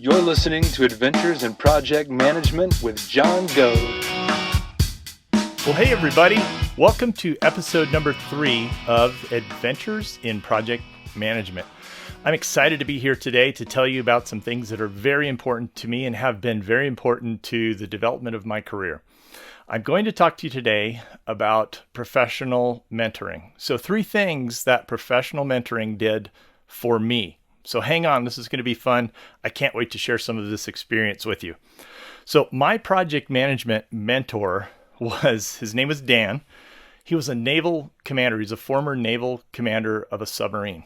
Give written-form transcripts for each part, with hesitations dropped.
You're listening to Adventures in Project Management with John Goad. Well, hey everybody. Welcome to episode number 3 of Adventures in Project Management. I'm excited to be here today to tell you about some things that are very important to me and have been very important to the development of my career. I'm going to talk to you today about professional mentoring. So 3 things that professional mentoring did for me. So hang on, this is going to be fun. I can't wait to share some of this experience with you. So my project management mentor his name was Dan. He was a naval commander. He's a former naval commander of a submarine.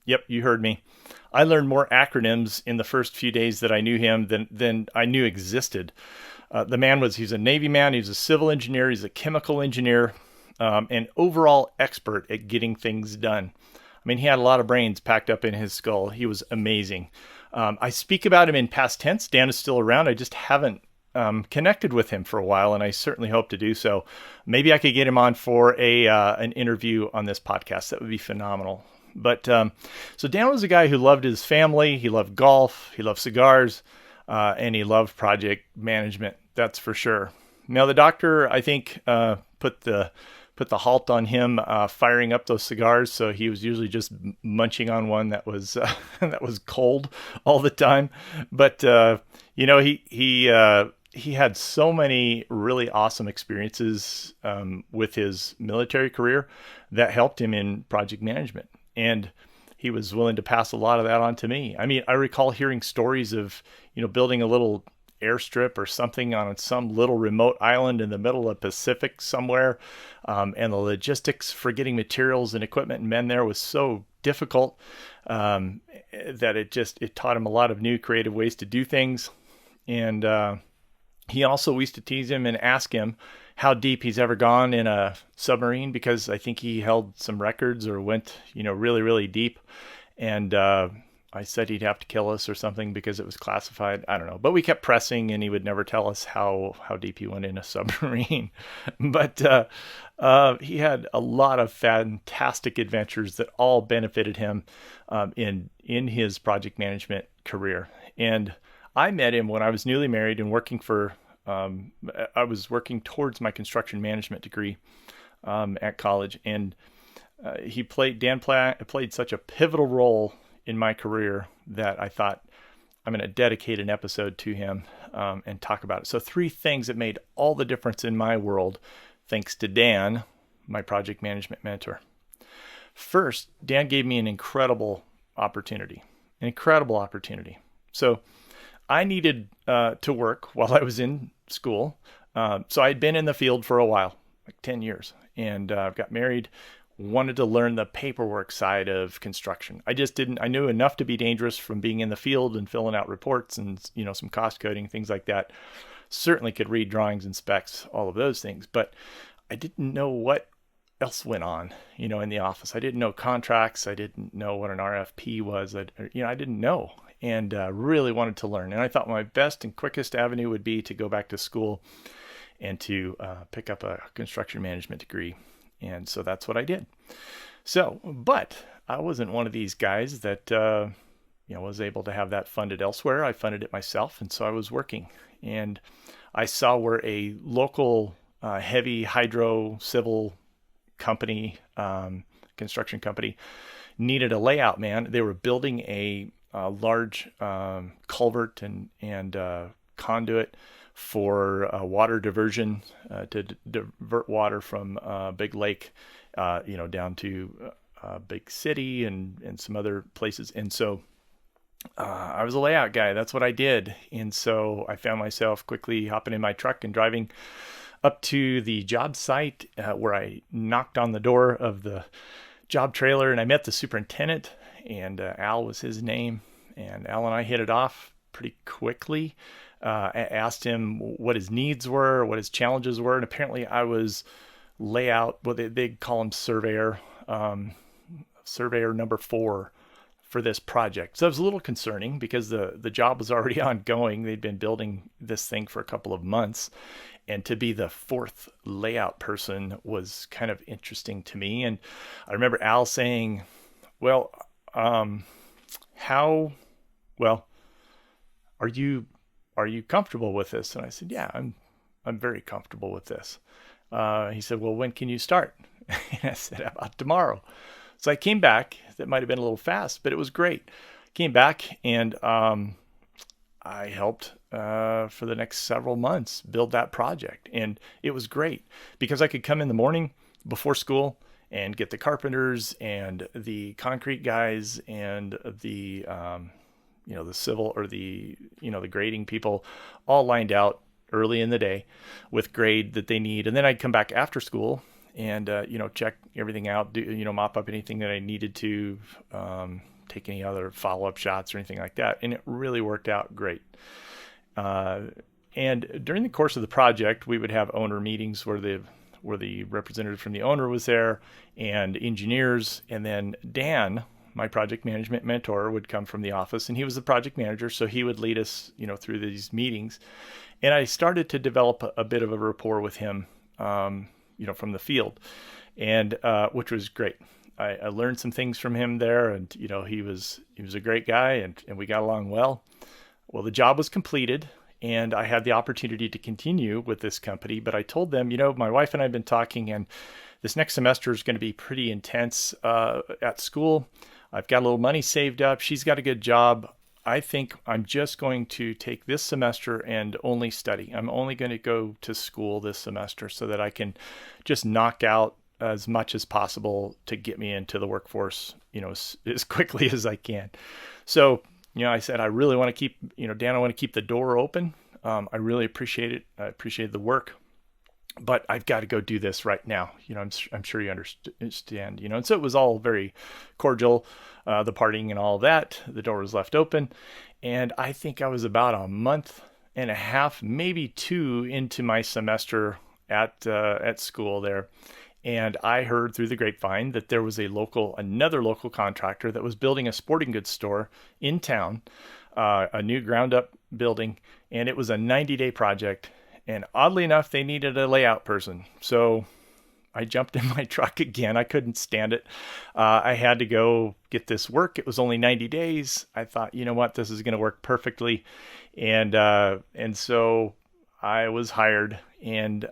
Yep, you heard me. I learned more acronyms in the first few days that I knew him than I knew existed. He's a Navy man. He's a civil engineer. He's a chemical engineer, and overall expert at getting things done. I mean, he had a lot of brains packed up in his skull. He was amazing. I speak about him in past tense. Dan is still around. I just haven't connected with him for a while, and I certainly hope to do so. Maybe I could get him on for an interview on this podcast. That would be phenomenal. But so Dan was a guy who loved his family. He loved golf. He loved cigars, and he loved project management. That's for sure. Now, the doctor, I think, put the halt on him firing up those cigars. So he was usually just munching on one that was that was cold all the time. But he had so many really awesome experiences with his military career that helped him in project management, and he was willing to pass a lot of that on to me. I mean, I recall hearing stories of building a little airstrip or something on some little remote island in the middle of the Pacific somewhere. And the logistics for getting materials and equipment and men there was so difficult that it taught him a lot of new creative ways to do things. And we used to tease him and ask him how deep he's ever gone in a submarine, because I think he held some records or went, really, really deep. And I said he'd have to kill us or something because it was classified. I don't know. But we kept pressing, and he would never tell us how deep he went in a submarine. But he had a lot of fantastic adventures that all benefited him in his project management career. And I met him when I was newly married and I was working towards my construction management degree at college. And Dan played such a pivotal role in my career that I thought I'm going to dedicate an episode to him and talk about it. So 3 things that made all the difference in my world, thanks to Dan, my project management mentor. First, Dan gave me an incredible opportunity. So I needed to work while I was in school. So I'd been in the field for a while, like 10 years, and got married. Wanted to learn the paperwork side of construction. I knew enough to be dangerous from being in the field and filling out reports and, some cost coding, things like that. Certainly could read drawings and specs, all of those things, but I didn't know what else went on, in the office. I didn't know contracts. I didn't know what an RFP was. I didn't know, and really wanted to learn. And I thought my best and quickest avenue would be to go back to school and to pick up a construction management degree. And so that's what I did. But I wasn't one of these guys that, was able to have that funded elsewhere. I funded it myself. And so I was working, and I saw where a local heavy hydro civil company, construction company, needed a layout man. They were building a large culvert and conduit for water diversion to divert water from a big lake, down to a big city and some other places. And so I was a layout guy. That's what I did. And so I found myself quickly hopping in my truck and driving up to the job site where I knocked on the door of the job trailer, and I met the superintendent, and Al was his name. And Al and I hit it off pretty quickly. I asked him what his needs were, what his challenges were, and apparently I was layout, they call him surveyor number 4 for this project. So it was a little concerning because the job was already ongoing. They'd been building this thing for a couple of months, and to be the 4th layout person was kind of interesting to me. And I remember Al saying, well, are you comfortable with this? And I said, yeah, I'm very comfortable with this. He said, well, when can you start? And I said, about tomorrow. So I came back. That might have been a little fast, but it was great. Came back and I helped for the next several months build that project. And it was great because I could come in the morning before school and get the carpenters and the concrete guys and the the civil or the grading people all lined out early in the day with grade that they need. And then I'd come back after school and check everything out, mop up anything that I needed to, take any other follow-up shots or anything like that. And it really worked out great. And during the course of the project, we would have owner meetings where the representative from the owner was there and engineers. And then Dan, my project management mentor, would come from the office, and he was the project manager. So he would lead us, through these meetings. And I started to develop a bit of a rapport with him, from the field, and which was great. I learned some things from him there, and he was a great guy, and we got along well. Well, the job was completed, and I had the opportunity to continue with this company. But I told them, my wife and I have been talking, and this next semester is going to be pretty intense at school. I've got a little money saved up. She's got a good job. I think I'm just going to take this semester and only study. I'm only going to go to school this semester so that I can just knock out as much as possible to get me into the workforce, as quickly as I can. So, I said, I really want to keep, Dan, I want to keep the door open. I really appreciate it. I appreciate the work, but I've got to go do this right now. I'm sure you understand, and so it was all very cordial, the partying and all that. The door was left open. And I think I was about a month and a half, maybe 2 into my semester at school there. And I heard through the grapevine that there was another local contractor that was building a sporting goods store in town, a new ground up building, and it was a 90-day project. And oddly enough, they needed a layout person. So I jumped in my truck again. I couldn't stand it. I had to go get this work. It was only 90 days. I thought, you know what, this is going to work perfectly. And so I was hired and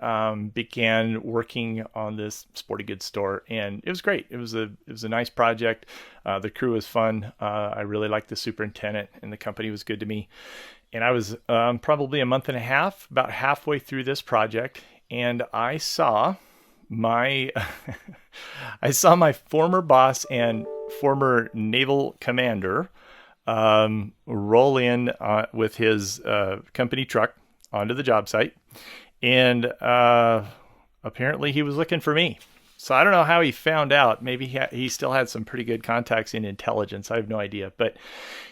began working on this sporting goods store, and it was great. It was a nice project. The crew was fun. I really liked the superintendent, and the company was good to me. And I was probably a month and a half, about halfway through this project, and I saw my former boss and former naval commander roll in with his company truck onto the job site. And apparently he was looking for me. So I don't know how he found out. Maybe he still had some pretty good contacts in intelligence. I have no idea. But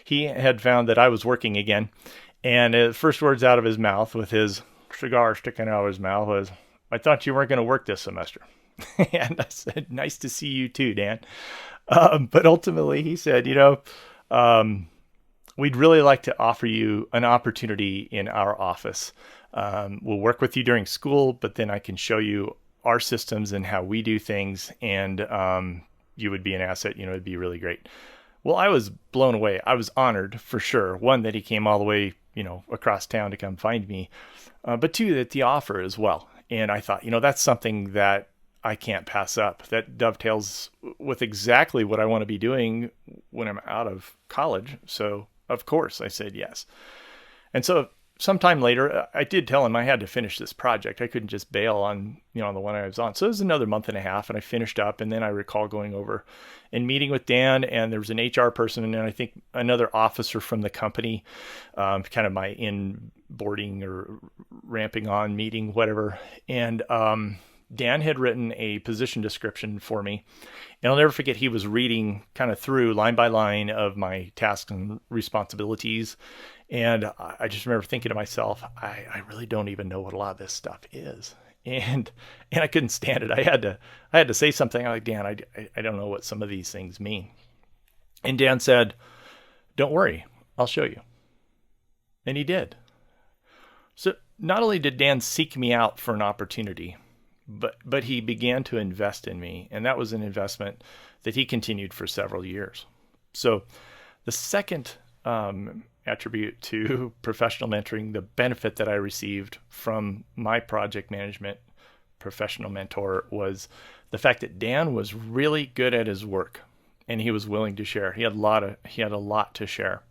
he had found that I was working again. And the first words out of his mouth, with his cigar sticking out of his mouth, was, I thought you weren't going to work this semester. And I said, nice to see you too, Dan. But ultimately he said, we'd really like to offer you an opportunity in our office. We'll work with you during school, but then I can show you our systems and how we do things. And you would be an asset, it'd be really great. Well, I was blown away. I was honored for sure. One, that he came all the way, across town to come find me. But two, that the offer as well. And I thought, that's something that I can't pass up. That dovetails with exactly what I want to be doing when I'm out of college. So of course I said yes. And so sometime later, I did tell him I had to finish this project. I couldn't just bail on, the one I was on. So it was another month and a half, and I finished up. And then I recall going over and meeting with Dan, and there was an HR person, and I think another officer from the company, kind of my inboarding or ramping on meeting, whatever. And Dan had written a position description for me. And I'll never forget, he was reading kind of through line by line of my tasks and responsibilities. And I just remember thinking to myself, I really don't even know what a lot of this stuff is. And I couldn't stand it. I had to say something. I'm like, Dan, I don't know what some of these things mean. And Dan said, don't worry, I'll show you. And he did. So not only did Dan seek me out for an opportunity, but he began to invest in me. And that was an investment that he continued for several years. So the second attribute to professional mentoring, the benefit that I received from my project management professional mentor, was the fact that Dan was really good at his work and he was willing to share. He had a lot to share.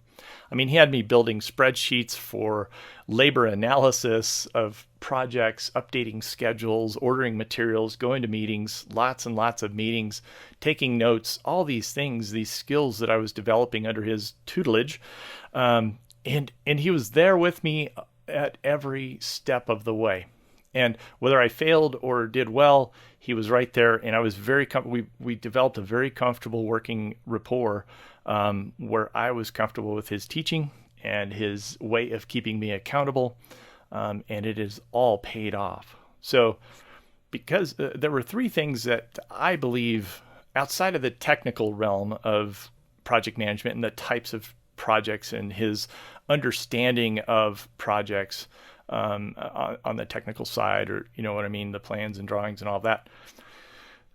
I mean, he had me building spreadsheets for labor analysis of projects, updating schedules, ordering materials, going to meetings, lots and lots of meetings, taking notes, all these things, these skills that I was developing under his tutelage. And he was there with me at every step of the way. And whether I failed or did well, he was right there. And I was we developed a very comfortable working rapport, where I was comfortable with his teaching and his way of keeping me accountable. And it is all paid off. So because there were three things that I believe outside of the technical realm of project management and the types of projects and his understanding of projects, on the technical side, or you know what I mean, the plans and drawings and all that.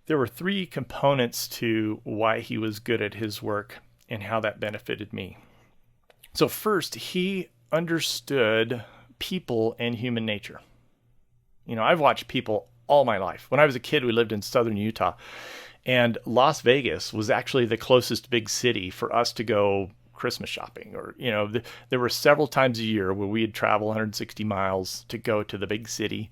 There were three components to why he was good at his work and how that benefited me. So first, he understood people and human nature. You know, I've watched people all my life. When I was a kid, we lived in southern Utah, and Las Vegas was actually the closest big city for us to go Christmas shopping, or there were several times a year where we'd travel 160 miles to go to the big city,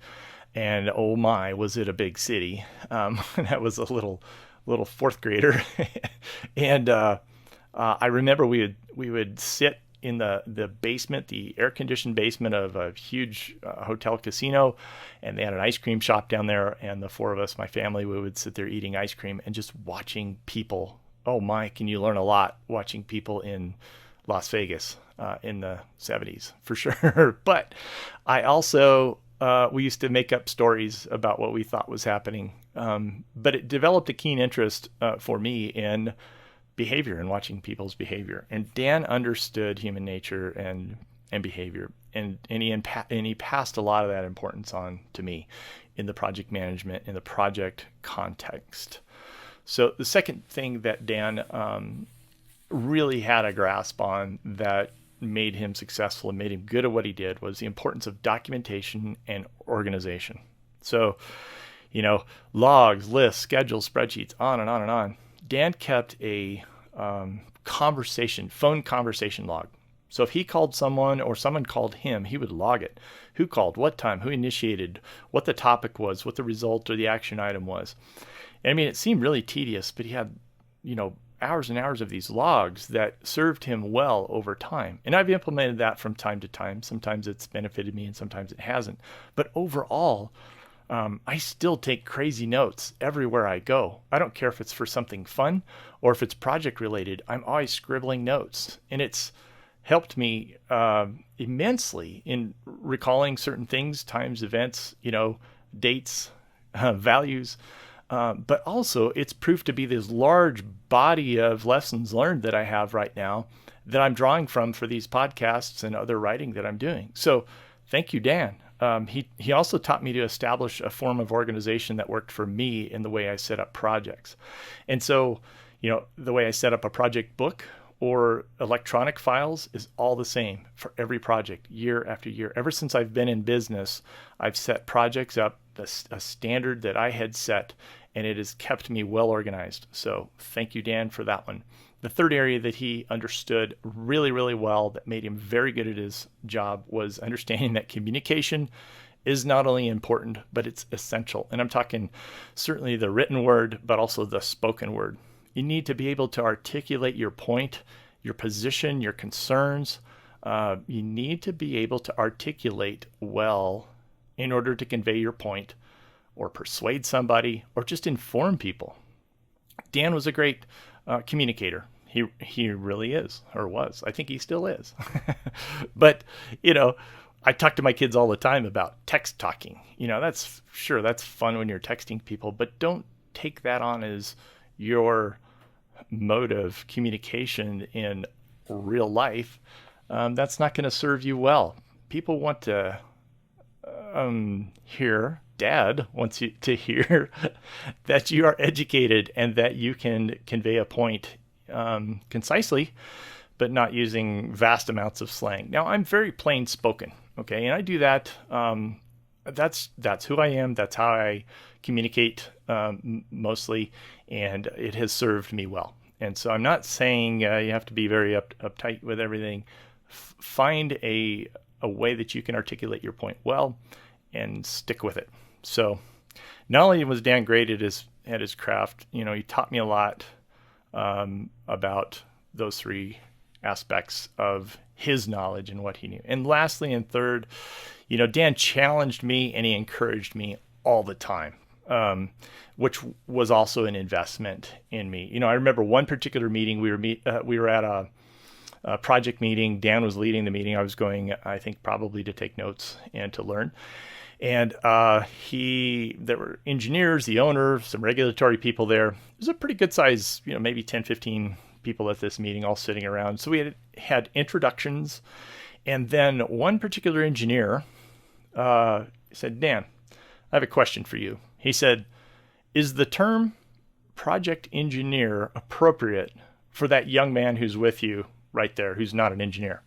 and oh my, was it a big city. That was a little fourth grader. And I remember we would sit in the basement, the air-conditioned basement of a huge hotel casino, and they had an ice cream shop down there, and the four of us, my family, we would sit there eating ice cream and just watching people. Oh my, can you learn a lot watching people in Las Vegas in the 70s, for sure. But I also, we used to make up stories about what we thought was happening. But it developed a keen interest for me in behavior and watching people's behavior. And Dan understood human nature and behavior. And he passed a lot of that importance on to me in the project management, in the project context. So the second thing that Dan really had a grasp on that made him successful and made him good at what he did was the importance of documentation and organization. So, logs, lists, schedules, spreadsheets, on and on and on. Dan kept a phone conversation log. So if he called someone or someone called him, he would log it. Who called, what time, who initiated, what the topic was, what the result or the action item was. I mean, it seemed really tedious, but he had, hours and hours of these logs that served him well over time. And I've implemented that from time to time. Sometimes it's benefited me and sometimes it hasn't. But overall, I still take crazy notes everywhere I go. I don't care if it's for something fun or if it's project related. I'm always scribbling notes. And it's helped me immensely in recalling certain things, times, events, dates, values. But also it's proved to be this large body of lessons learned that I have right now that I'm drawing from for these podcasts and other writing that I'm doing. So thank you, Dan. He also taught me to establish a form of organization that worked for me in the way I set up projects. And so, the way I set up a project book or electronic files is all the same for every project, year after year. Ever since I've been in business, I've set projects up, a standard that I had set, and it has kept me well organized. So thank you, Dan, for that one. The third area that he understood really, really well that made him very good at his job was understanding that communication is not only important, but it's essential. And I'm talking certainly the written word, but also the spoken word. You need to be able to articulate your point, your position, your concerns. You need to be able to articulate well in order to convey your point or persuade somebody or just inform people. Dan was a great communicator. He really is, or was. I think he still is. But, I talk to my kids all the time about text talking. That's fun when you're texting people, but don't take that on as your mode of communication in real life. That's not going to serve you well. People want to hear, Dad wants you to hear that you are educated and that you can convey a point concisely, but not using vast amounts of slang. Now, I'm very plain spoken, okay, and I do that. That's who I am. That's how I communicate mostly, and it has served me well. And so I'm not saying you have to be very uptight with everything. Find a way that you can articulate your point well and stick with it. So not only was Dan great at his craft, he taught me a lot about those three aspects of his knowledge and what he knew. And lastly and third, Dan challenged me and he encouraged me all the time, which was also an investment in me. I remember one particular meeting, we were at a project meeting. Dan was leading the meeting. I was going, I think, probably to take notes and to learn. And there were engineers, the owner, some regulatory people there. It was a pretty good size, maybe 10, 15 people at this meeting all sitting around. So we had introductions. And then one particular engineer said, Dan, I have a question for you. He said, is the term project engineer appropriate for that young man who's with you right there, who's not an engineer?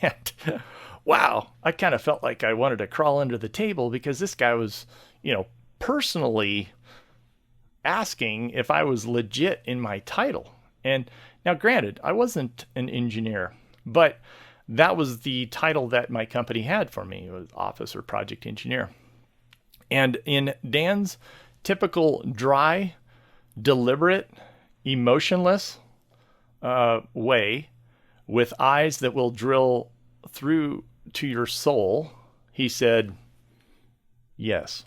And wow, I kind of felt like I wanted to crawl under the table because this guy was, personally asking if I was legit in my title. And now granted, I wasn't an engineer, but that was the title that my company had for me. It was office or project engineer. And in Dan's typical dry, deliberate, emotionless way, with eyes that will drill through to your soul, he said, yes.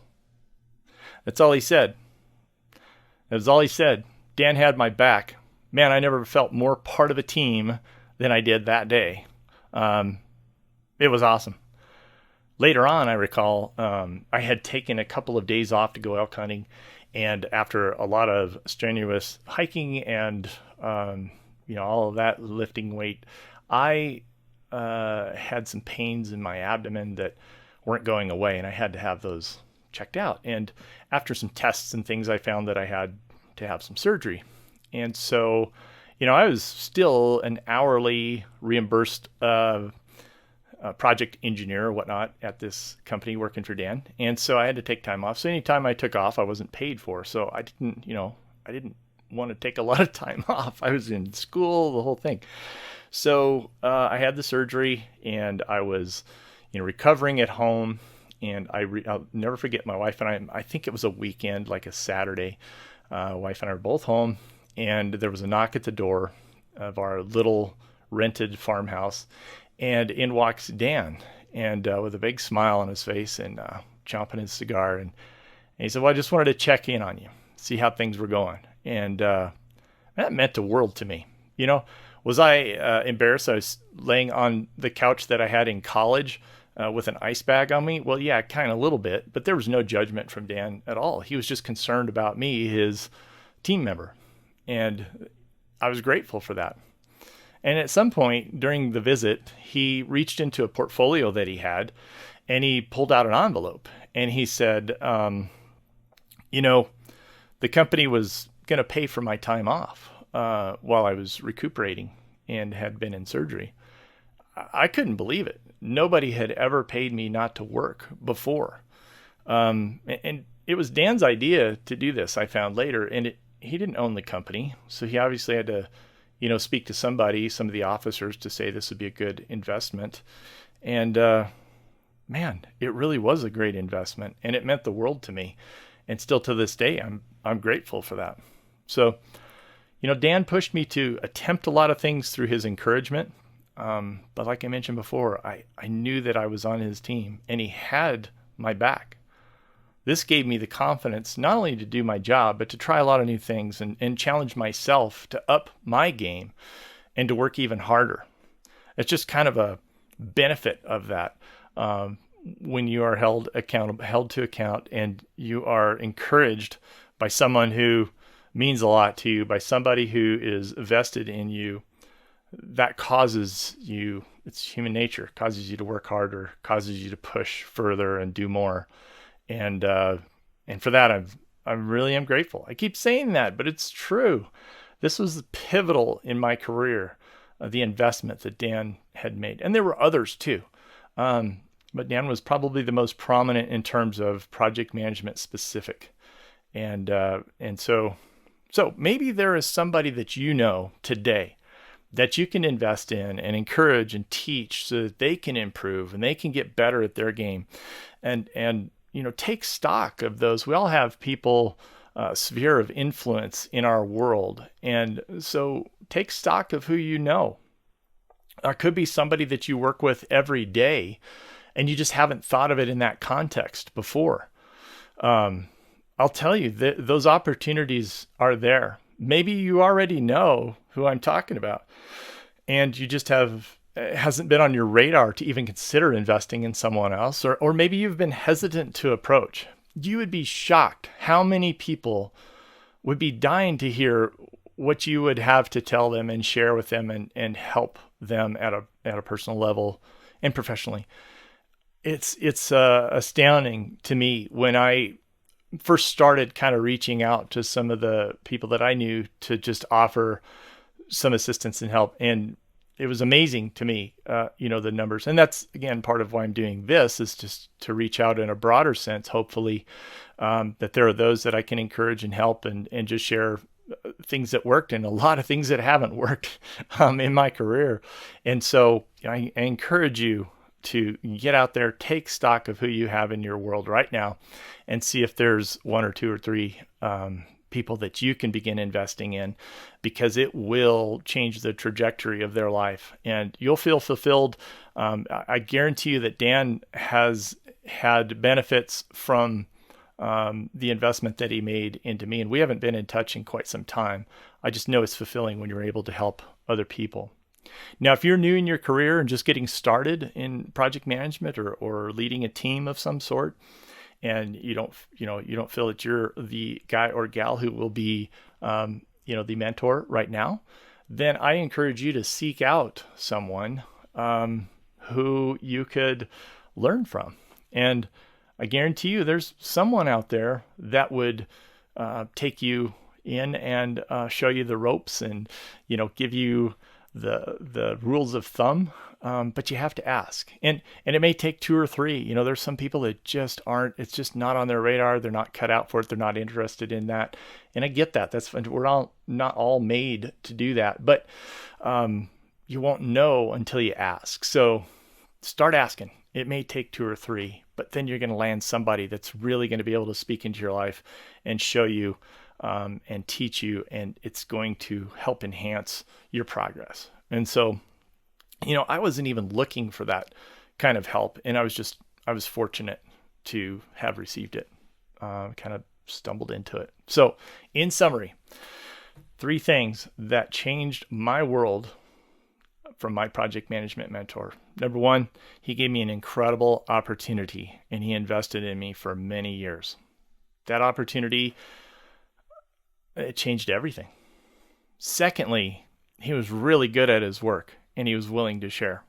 That's all he said. That's all he said. Dan had my back. Man, I never felt more part of a team than I did that day. It was awesome. Later on, I recall, I had taken a couple of days off to go elk hunting. And after a lot of strenuous hiking and, all of that lifting weight, I had some pains in my abdomen that weren't going away, and I had to have those checked out. And after some tests and things, I found that I had to have some surgery. And so, I was still an hourly reimbursed project engineer or whatnot at this company working for Dan. And so I had to take time off. So anytime I took off, I wasn't paid for. So I didn't want to take a lot of time off. I was in school, the whole thing. So I had the surgery and I was, recovering at home. And I'll never forget my wife and I think it was a weekend, like a Saturday. Wife and I were both home and there was a knock at the door of our little rented farmhouse. And in walks Dan, and with a big smile on his face and chomping his cigar. And he said, well, I just wanted to check in on you, see how things were going. And that meant the world to me. Was I embarrassed? I was laying on the couch that I had in college with an ice bag on me. Well, yeah, kind of a little bit, but there was no judgment from Dan at all. He was just concerned about me, his team member. And I was grateful for that. And at some point during the visit, he reached into a portfolio that he had and he pulled out an envelope and he said, the company was going to pay for my time off while I was recuperating and had been in surgery. I couldn't believe it. Nobody had ever paid me not to work before. And it was Dan's idea to do this, I found later. And he didn't own the company. So he obviously had to speak to some of the officers to say this would be a good investment. And man, it really was a great investment and it meant the world to me. And still to this day, I'm grateful for that. So, Dan pushed me to attempt a lot of things through his encouragement. But like I mentioned before, I knew that I was on his team and he had my back. This gave me the confidence not only to do my job, but to try a lot of new things and challenge myself to up my game and to work even harder. It's just kind of a benefit of that when you are held to account and you are encouraged by someone who means a lot to you, by somebody who is vested in you. That causes you, it's human nature, causes you to work harder, causes you to push further and do more. And for that, I really am grateful. I keep saying that, but it's true. This was pivotal in my career. the investment that Dan had made. And there were others too. But Dan was probably the most prominent in terms of project management specific. And so maybe there is somebody that you know today that you can invest in and encourage and teach so that they can improve and they can get better at their game. And take stock of those. We all have people, sphere of influence in our world. And so take stock of who you know. It could be somebody that you work with every day and you just haven't thought of it in that context before. I'll tell you that those opportunities are there. Maybe you already know who I'm talking about and you just it hasn't been on your radar to even consider investing in someone else, or maybe you've been hesitant to approach. You would be shocked how many people would be dying to hear what you would have to tell them and share with them and help them at a personal level and professionally. It's astounding to me when I first started kind of reaching out to some of the people that I knew to just offer some assistance and help. And it was amazing to me, the numbers. And that's, again, part of why I'm doing this, is just to reach out in a broader sense, hopefully, that there are those that I can encourage and help and just share things that worked and a lot of things that haven't worked in my career. And so I encourage you to get out there, take stock of who you have in your world right now, and see if there's one or two or three people that you can begin investing in, because it will change the trajectory of their life and you'll feel fulfilled. I guarantee you that Dan has had benefits from the investment that he made into me, and we haven't been in touch in quite some time. I just know it's fulfilling when you're able to help other people. Now, if you're new in your career and just getting started in project management or leading a team of some sort, and you don't feel that you're the guy or gal who will be, the mentor right now, then I encourage you to seek out someone who you could learn from. And I guarantee you there's someone out there that would take you in and show you the ropes and, give you the rules of thumb, but you have to ask. And it may take two or three. There's some people that just aren't, it's just not on their radar. They're not cut out for it. They're not interested in that. And I get that. We're not all made to do that, but you won't know until you ask. So start asking. It may take two or three, but then you're going to land somebody that's really going to be able to speak into your life and show you and teach you, and it's going to help enhance your progress. And so, I wasn't even looking for that kind of help, and I was fortunate to have received it, kind of stumbled into it. So in summary, 3 things that changed my world from my project management mentor. Number 1, he gave me an incredible opportunity, and he invested in me for many years. That opportunity, it changed everything. Secondly, he was really good at his work and he was willing to share.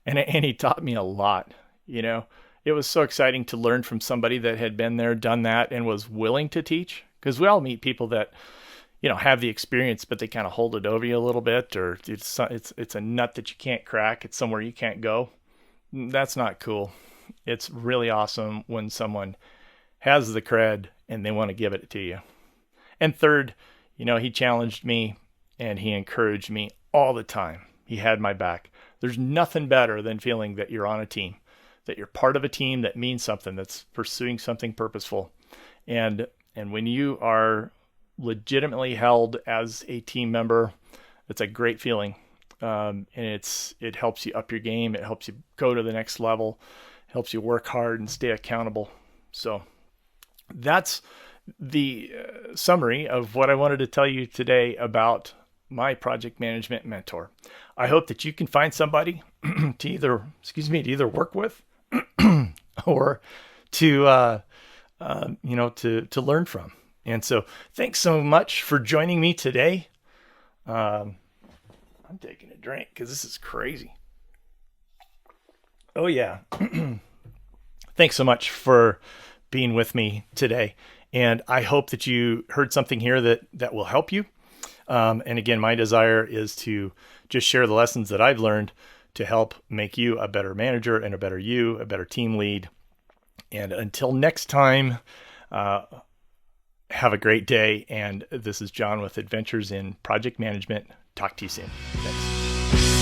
And he taught me a lot. It was so exciting to learn from somebody that had been there, done that, and was willing to teach. Because we all meet people that, have the experience, but they kind of hold it over you a little bit, or it's a nut that you can't crack. It's somewhere you can't go. That's not cool. It's really awesome when someone has the cred and they want to give it to you. And third, he challenged me and he encouraged me all the time. He had my back. There's nothing better than feeling that you're on a team, that you're part of a team that means something, that's pursuing something purposeful. And when you are legitimately held as a team member, it's a great feeling. And it helps you up your game. It helps you go to the next level, helps you work hard and stay accountable. So that's the summary of what I wanted to tell you today about my project management mentor. I hope that you can find somebody to either work with or to learn from. And so thanks so much for joining me today. I'm taking a drink because this is crazy. Oh yeah. Thanks so much for being with me today. And I hope that you heard something here that will help you. And again, my desire is to just share the lessons that I've learned to help make you a better manager and a better you, a better team lead. And until next time, have a great day. And this is John with Adventures in Project Management. Talk to you soon. Thanks.